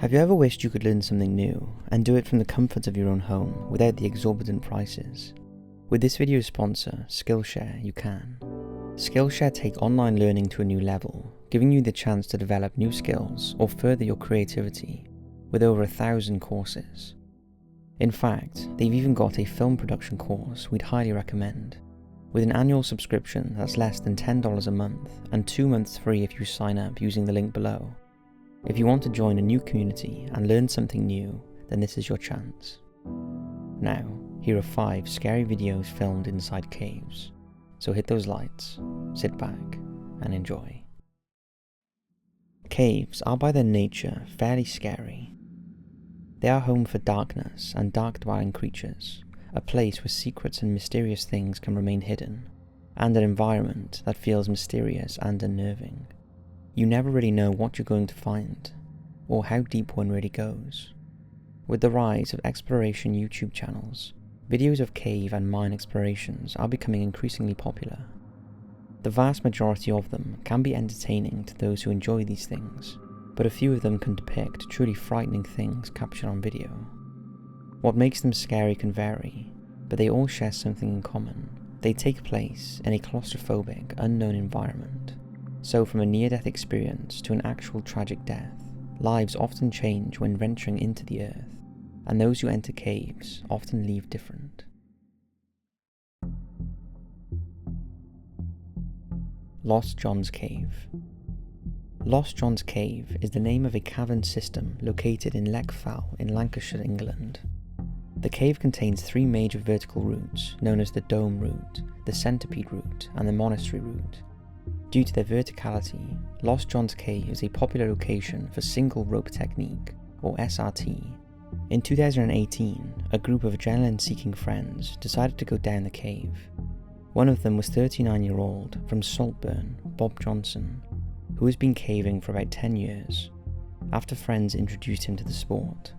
Have you ever wished you could learn something new and do it from the comfort of your own home without the exorbitant prices? With this video's sponsor, Skillshare, you can. Skillshare take online learning to a new level, giving you the chance to develop new skills or further your creativity with over 1,000 courses. In fact, they've even got a film production course we'd highly recommend, with an annual subscription that's less than $10 a month and 2 months free if you sign up using the link below. If you want to join a new community and learn something new, then this is your chance. Now, here are 5 scary videos filmed inside caves. So hit those lights, sit back, and enjoy. Caves are by their nature fairly scary. They are home for darkness and dark-dwelling creatures, a place where secrets and mysterious things can remain hidden, and an environment that feels mysterious and unnerving. You never really know what you're going to find, or how deep one really goes. With the rise of exploration YouTube channels, videos of cave and mine explorations are becoming increasingly popular. The vast majority of them can be entertaining to those who enjoy these things, but a few of them can depict truly frightening things captured on video. What makes them scary can vary, but they all share something in common. They take place in a claustrophobic, unknown environment. So from a near-death experience to an actual tragic death, lives often change when venturing into the earth, and those who enter caves often leave different. Lost John's Cave. Lost John's Cave is the name of a cavern system located in Leckfall in Lancashire, England. The cave contains 3 major vertical routes, known as the Dome Route, the Centipede Route, and the Monastery Route. Due to their verticality, Lost John's Cave is a popular location for single rope technique, or SRT. In 2018, a group of adrenaline-seeking friends decided to go down the cave. One of them was 39-year-old from Saltburn, Bob Johnson, who has been caving for about 10 years, after friends introduced him to the sport.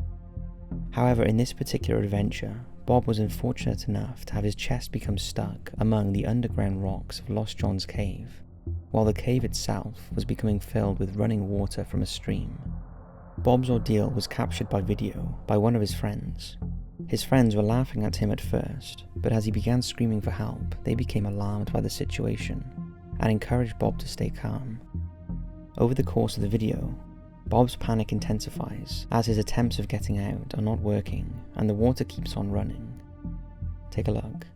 However, in this particular adventure, Bob was unfortunate enough to have his chest become stuck among the underground rocks of Lost John's Cave, while the cave itself was becoming filled with running water from a stream. Bob's ordeal was captured by video by one of his friends. His friends were laughing at him at first, but as he began screaming for help, they became alarmed by the situation and encouraged Bob to stay calm. Over the course of the video, Bob's panic intensifies as his attempts of getting out are not working and the water keeps on running. Take a look.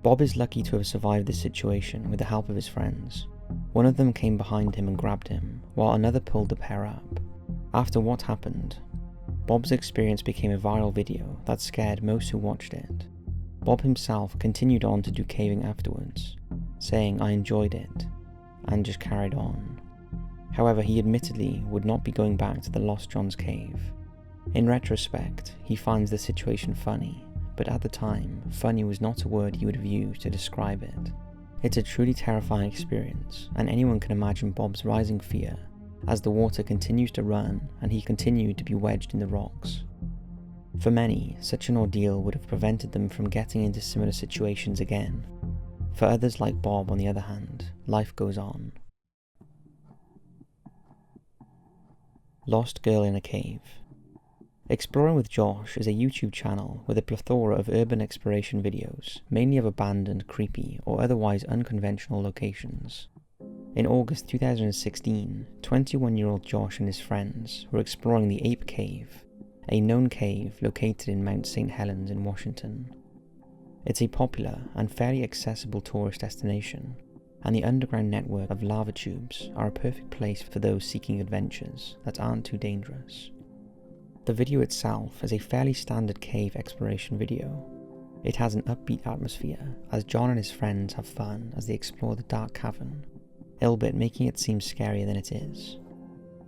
Bob is lucky to have survived this situation with the help of his friends. One of them came behind him and grabbed him, while another pulled the pair up. After what happened, Bob's experience became a viral video that scared most who watched it. Bob himself continued on to do caving afterwards, saying "I enjoyed it," and just carried on. However, he admittedly would not be going back to the Lost John's Cave. In retrospect, he finds the situation funny, but at the time, funny was not a word he would have used to describe it. It's a truly terrifying experience, and anyone can imagine Bob's rising fear as the water continues to run and he continued to be wedged in the rocks. For many, such an ordeal would have prevented them from getting into similar situations again. For others like Bob, on the other hand, life goes on. Lost Girl in a Cave. Exploring with Josh is a YouTube channel with a plethora of urban exploration videos, mainly of abandoned, creepy, or otherwise unconventional locations. In August 2016, 21-year-old Josh and his friends were exploring the Ape Cave, a known cave located in Mount St. Helens in Washington. It's a popular and fairly accessible tourist destination, and the underground network of lava tubes are a perfect place for those seeking adventures that aren't too dangerous. The video itself is a fairly standard cave exploration video. It has an upbeat atmosphere as John and his friends have fun as they explore the dark cavern, albeit making it seem scarier than it is.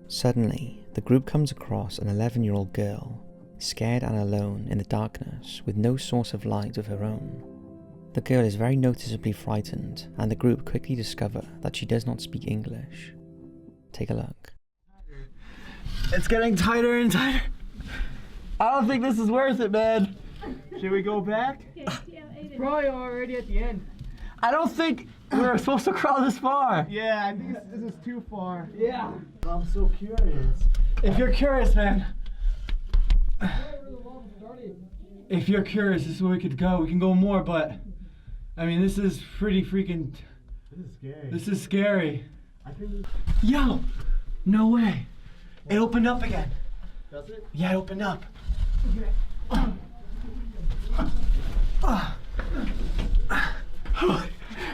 Suddenly, the group comes across an 11-year-old girl, scared and alone in the darkness with no source of light of her own. The girl is very noticeably frightened, and the group quickly discover that she does not speak English. Take a look. It's getting tighter and tighter. I don't think this is worth it, man. Should we go back? It's probably already at the end. I don't think we're supposed to crawl this far. Yeah, I think this is too far. Yeah. I'm so curious. If you're curious, man. If you're curious, this is where we could go. We can go more, but I mean, this is pretty freaking. This is scary. This is scary. I think. Yo, no way. It opened up again. Does it? Yeah, it opened up. Okay.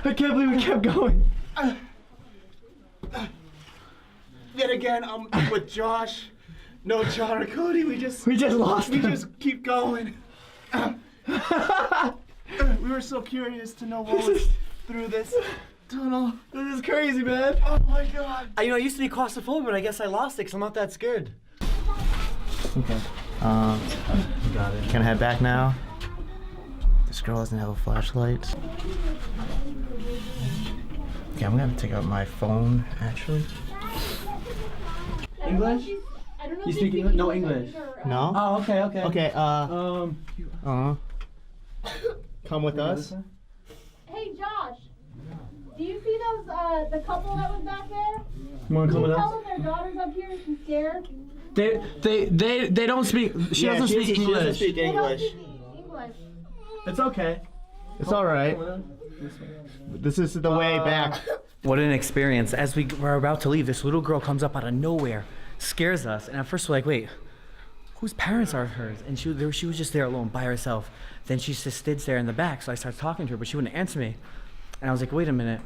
I can't believe we kept going. Yet again, I'm with Josh. No John or Cody. We just lost We him. just keep going. We were so curious to know what was through this tunnel. This is crazy, man. Oh my god. I used to be claustrophobic, but I guess I lost it because I'm not that scared. Okay. Got it. Can I head back now? This girl doesn't have a flashlight. Okay, I'm gonna take out my phone, actually. English? I don't know You if speak English? No English. No? Oh, okay, okay. Okay, come with us. Hey Josh, do you see those the couple that was back there? You wanna come Can with you tell us? them their daughter's up here and she's scared? They don't speak. She doesn't speak English. She doesn't speak They don't English. speak English. It's okay. It's all right. This is the way back. What an experience. As we were about to leave, this little girl comes up out of nowhere, scares us, and at first we're like, wait, whose parents are hers? And she was just there alone by herself. Then she just stood there in the back, so I started talking to her, but she wouldn't answer me. And I was like, wait a minute,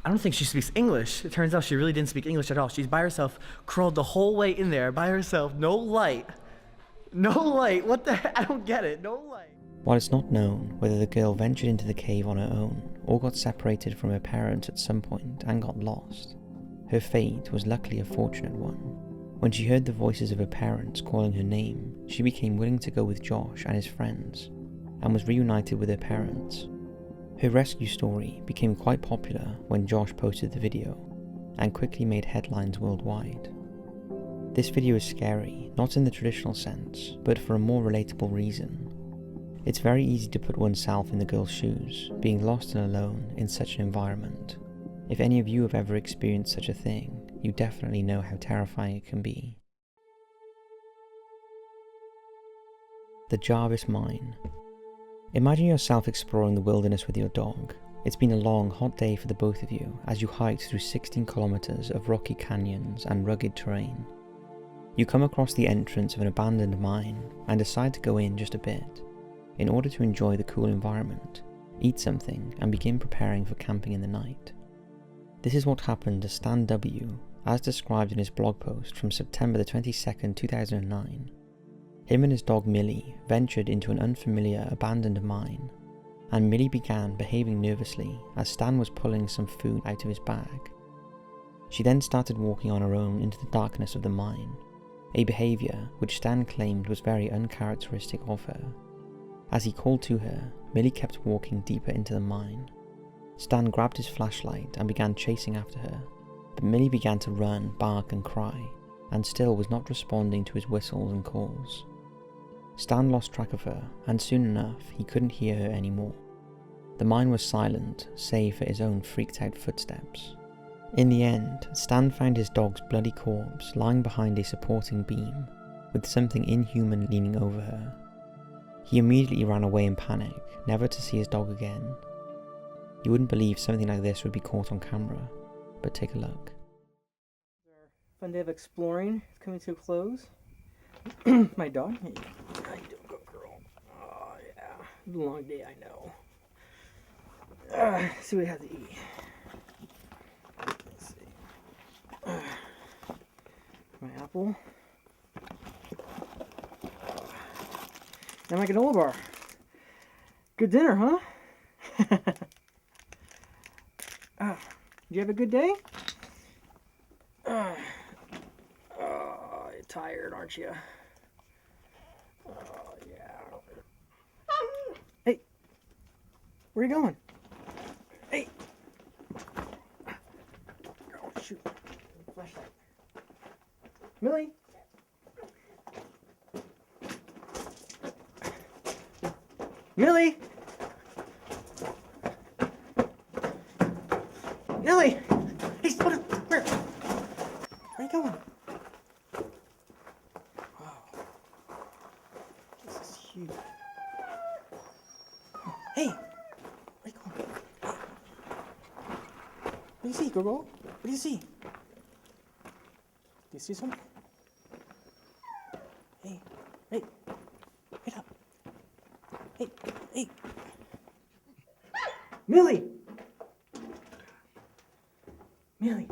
I don't think she speaks English. It turns out she really didn't speak English at all. She's by herself, crawled the whole way in there by herself, no light. No light, what the heck? I don't get it, no light. While it's not known whether the girl ventured into the cave on her own or got separated from her parents at some point and got lost, her fate was luckily a fortunate one. When she heard the voices of her parents calling her name, she became willing to go with Josh and his friends and was reunited with her parents. Her rescue story became quite popular when Josh posted the video and quickly made headlines worldwide. This video is scary, not in the traditional sense, but for a more relatable reason. It's very easy to put oneself in the girl's shoes, being lost and alone in such an environment. If any of you have ever experienced such a thing, you definitely know how terrifying it can be. The Jarvis Mine. Imagine yourself exploring the wilderness with your dog. It's been a long, hot day for the both of you as you hike through 16 kilometers of rocky canyons and rugged terrain. You come across the entrance of an abandoned mine and decide to go in just a bit, in order to enjoy the cool environment, eat something, and begin preparing for camping in the night. This is what happened to Stan W., as described in his blog post from September the 22nd, 2009. Him and his dog Millie ventured into an unfamiliar abandoned mine, and Millie began behaving nervously as Stan was pulling some food out of his bag. She then started walking on her own into the darkness of the mine, a behaviour which Stan claimed was very uncharacteristic of her. As he called to her, Millie kept walking deeper into the mine. Stan grabbed his flashlight and began chasing after her, but Millie began to run, bark and cry, and still was not responding to his whistles and calls. Stan lost track of her, and soon enough he couldn't hear her anymore. The mine was silent, save for his own freaked out footsteps. In the end, Stan found his dog's bloody corpse lying behind a supporting beam, with something inhuman leaning over her. He immediately ran away in panic, never to see his dog again. You wouldn't believe something like this would be caught on camera, but take a look. Fun day of exploring is coming to a close. My dog. Hey, how you doing, good girl? Oh yeah, it's a long day, I know. Let's see what we have to eat. Let's see. My apple. And my granola bar. Good dinner, huh? Did you have a good day? You're tired, aren't you? Oh, yeah. Hey, where are you going? Hey. Oh, shoot. Flashlight. Millie. Millie. Millie. Hey, what? Where? Where are you going? Wow. This is huge. Hey! Where are you going? Hey. What do you see, Gogo? What do you see? Do you see something? Hey. Hey. Get up. Hey. Hey. Millie! Millie.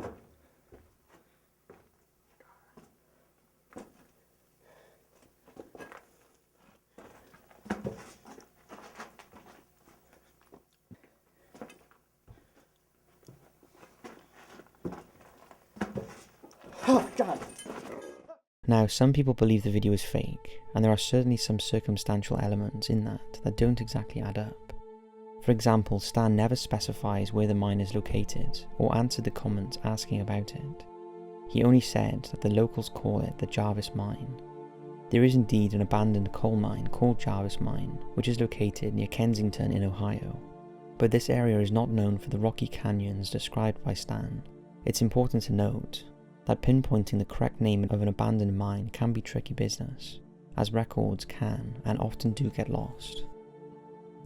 Oh, God. Now, some people believe the video is fake, and there are certainly some circumstantial elements in that don't exactly add up. For example, Stan never specifies where the mine is located, or answered the comments asking about it. He only said that the locals call it the Jarvis Mine. There is indeed an abandoned coal mine called Jarvis Mine, which is located near Kensington in Ohio. But this area is not known for the rocky canyons described by Stan. It's important to note that pinpointing the correct name of an abandoned mine can be tricky business, as records can and often do get lost.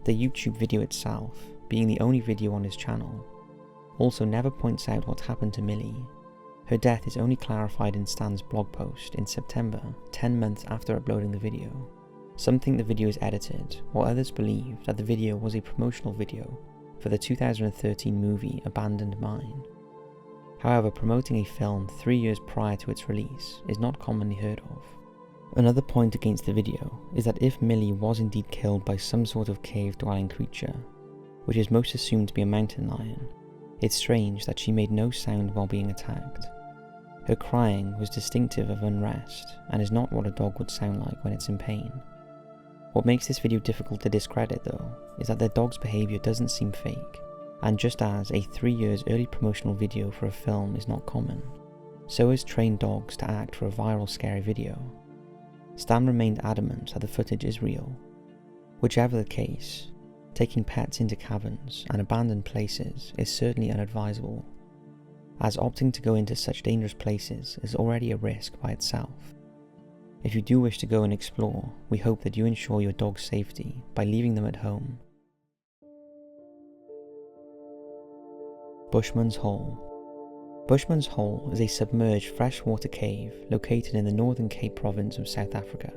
The YouTube video itself, being the only video on his channel, also never points out what happened to Millie. Her death is only clarified in Stan's blog post in September, 10 months after uploading the video. Some think the video is edited, while others believe that the video was a promotional video for the 2013 movie Abandoned Mine. However, promoting a film 3 years prior to its release is not commonly heard of. Another point against the video is that if Millie was indeed killed by some sort of cave-dwelling creature, which is most assumed to be a mountain lion, it's strange that she made no sound while being attacked. Her crying was distinctive of unrest and is not what a dog would sound like when it's in pain. What makes this video difficult to discredit though, is that their dog's behaviour doesn't seem fake, and just as a 3 years early promotional video for a film is not common, so is trained dogs to act for a viral scary video. Stan remained adamant that the footage is real. Whichever the case, taking pets into caverns and abandoned places is certainly unadvisable, as opting to go into such dangerous places is already a risk by itself. If you do wish to go and explore, we hope that you ensure your dog's safety by leaving them at home. Bushmans Hole. Bushmans Hole is a submerged freshwater cave located in the Northern Cape province of South Africa.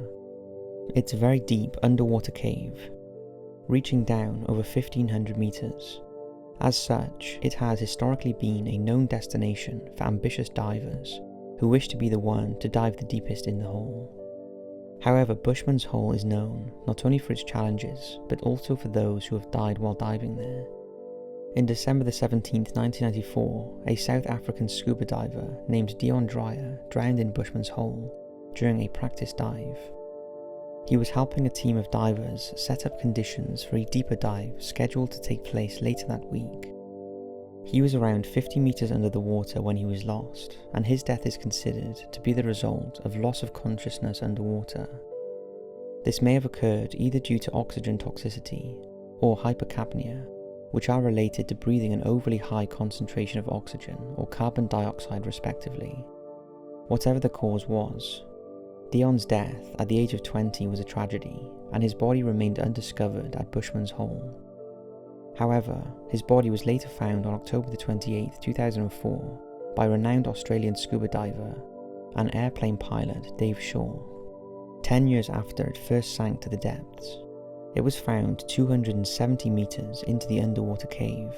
It's a very deep underwater cave, reaching down over 1,500 meters. As such, it has historically been a known destination for ambitious divers who wish to be the one to dive the deepest in the hole. However, Bushmans Hole is known not only for its challenges, but also for those who have died while diving there. In December the 17th, 1994, a South African scuba diver named Dion Dreyer drowned in Bushmans Hole during a practice dive. He was helping a team of divers set up conditions for a deeper dive scheduled to take place later that week. He was around 50 meters under the water when he was lost, and his death is considered to be the result of loss of consciousness underwater. This may have occurred either due to oxygen toxicity or hypercapnia, which are related to breathing an overly high concentration of oxygen or carbon dioxide respectively. Whatever the cause was, Dion's death at the age of 20 was a tragedy, and his body remained undiscovered at Bushmans Hole. However, his body was later found on October 28, 2004 by renowned Australian scuba diver and airplane pilot Dave Shaw. 10 years after it first sank to the depths, it was found 270 meters into the underwater cave,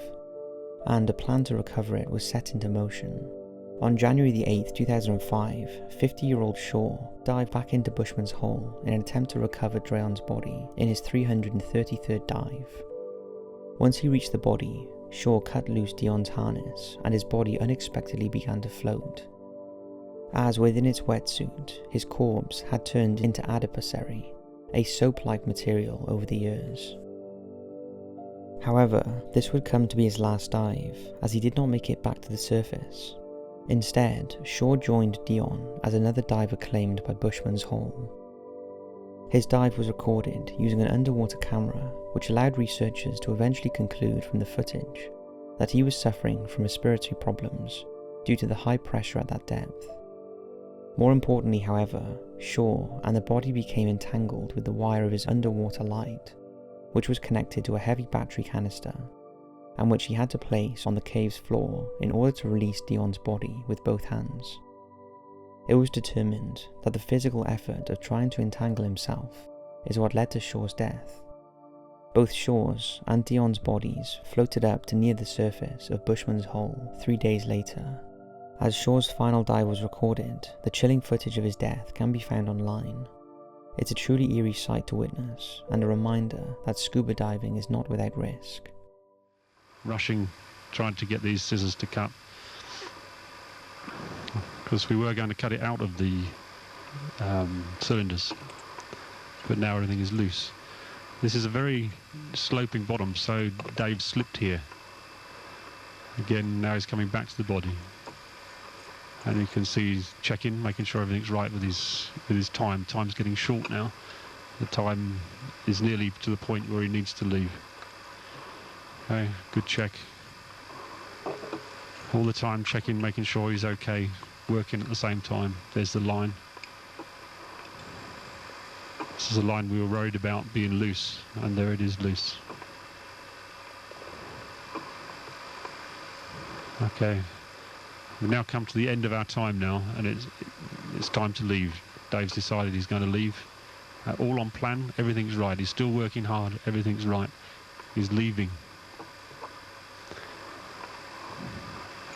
and a plan to recover it was set into motion. On January 8, 2005, 50-year-old Shaw dived back into Bushmans Hole in an attempt to recover Dreon's body in his 333rd dive. Once he reached the body, Shaw cut loose Deon's harness and his body unexpectedly began to float. As within its wetsuit, his corpse had turned into adipocere, a soap-like material over the years. However, this would come to be his last dive, as he did not make it back to the surface. Instead, Shaw joined Deon as another diver claimed by Bushmans Hole. His dive was recorded using an underwater camera, which allowed researchers to eventually conclude from the footage that he was suffering from respiratory problems due to the high pressure at that depth. More importantly, however, Shaw and the body became entangled with the wire of his underwater light, which was connected to a heavy battery canister, and which he had to place on the cave's floor in order to release Deon's body with both hands. It was determined that the physical effort of trying to entangle himself is what led to Shaw's death. Both Shaw's and Deon's bodies floated up to near the surface of Bushman's Hole 3 days later. As Shaw's final dive was recorded, the chilling footage of his death can be found online. It's a truly eerie sight to witness, and a reminder that scuba diving is not without risk. Rushing, trying to get these scissors to cut, because we were going to cut it out of the cylinders, but now everything is loose. This is a very sloping bottom, so Dave slipped here. Again, now he's coming back to the body, and you can see he's checking, making sure everything's right with his time. Time's getting short now. The time is nearly to the point where he needs to leave. Okay, good check. All the time checking, making sure he's okay, working at the same time. There's the line. This is a line we were worried about being loose, and there it is, loose. Okay, we've now come to the end of our time now, and it's time to leave. Dave's decided he's going to leave. All on plan, everything's right. He's still working hard, everything's right. He's leaving.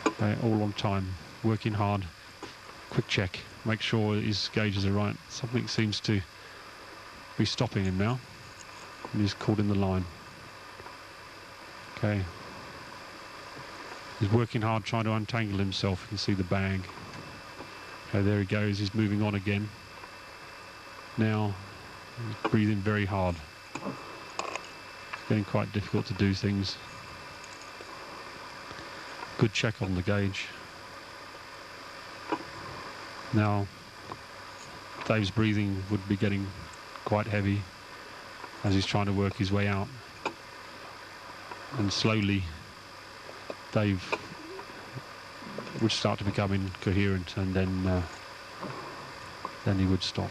Okay, all on time, working hard. Quick check, make sure his gauges are right. Something seems to be stopping him now, and he's caught in the line. Okay. He's working hard trying to untangle himself. You can see the bag. Okay, there he goes, he's moving on again. Now, he's breathing very hard. It's getting quite difficult to do things. Good check on the gauge. Now, Dave's breathing would be getting quite heavy as he's trying to work his way out. And slowly, Dave would start to become incoherent, and then he would stop.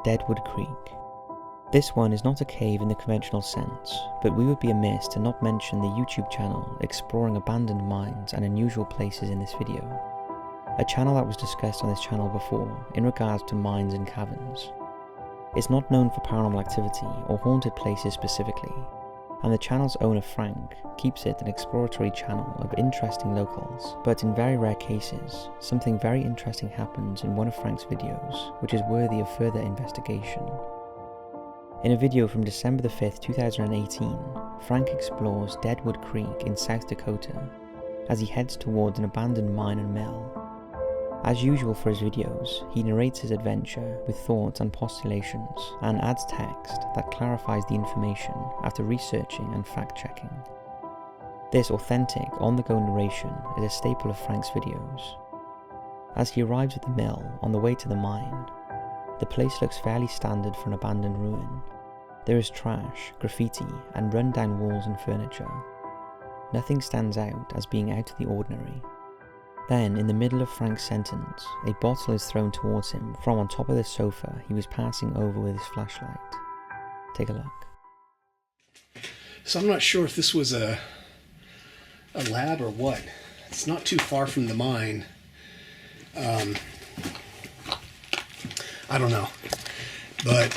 Deadwood Creek. This one is not a cave in the conventional sense, but we would be amiss to not mention the YouTube channel exploring abandoned mines and unusual places in this video. A channel that was discussed on this channel before in regards to mines and caverns. It's not known for paranormal activity or haunted places specifically, and the channel's owner Frank keeps it an exploratory channel of interesting locals, but in very rare cases, something very interesting happens in one of Frank's videos which is worthy of further investigation. In a video from December the 5th, 2018, Frank explores Deadwood Creek in South Dakota as he heads towards an abandoned mine and mill. As usual for his videos, he narrates his adventure with thoughts and postulations and adds text that clarifies the information after researching and fact-checking. This authentic, on-the-go narration is a staple of Frank's videos. As he arrives at the mill on the way to the mine, the place looks fairly standard for an abandoned ruin. There is trash, graffiti, and run-down walls and furniture. Nothing stands out as being out of the ordinary. Then, in the middle of Frank's sentence, a bottle is thrown towards him from on top of the sofa he was passing over with his flashlight. Take a look. So I'm not sure if this was a lab or what. It's not too far from the mine. I don't know. But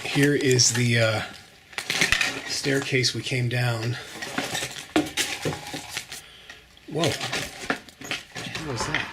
here is the staircase we came down. Whoa. What was that?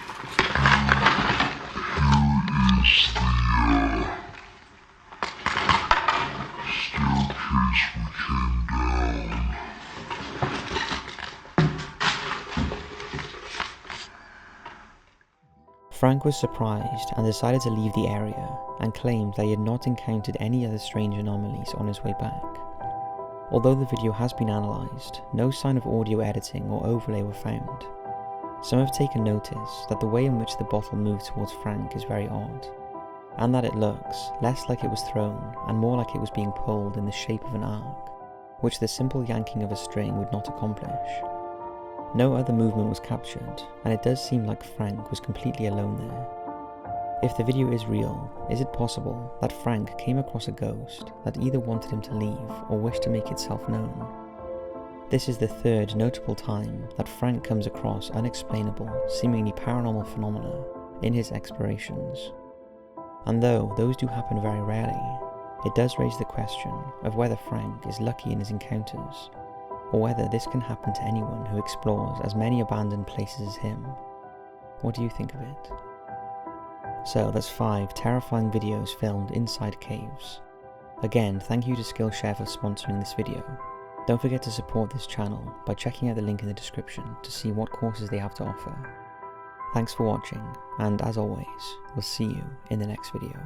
Frank was surprised and decided to leave the area, and claimed that he had not encountered any other strange anomalies on his way back. Although the video has been analysed, no sign of audio editing or overlay were found. Some have taken notice that the way in which the bottle moved towards Frank is very odd, and that it looks less like it was thrown and more like it was being pulled in the shape of an arc, which the simple yanking of a string would not accomplish. No other movement was captured, and it does seem like Frank was completely alone there. If the video is real, is it possible that Frank came across a ghost that either wanted him to leave or wished to make itself known? This is the third notable time that Frank comes across unexplainable, seemingly paranormal phenomena in his explorations. And though those do happen very rarely, it does raise the question of whether Frank is lucky in his encounters, or whether this can happen to anyone who explores as many abandoned places as him. What do you think of it? So that's 5 terrifying videos filmed inside caves. Again, thank you to Skillshare for sponsoring this video. Don't forget to support this channel by checking out the link in the description to see what courses they have to offer. Thanks for watching, and as always, we'll see you in the next video.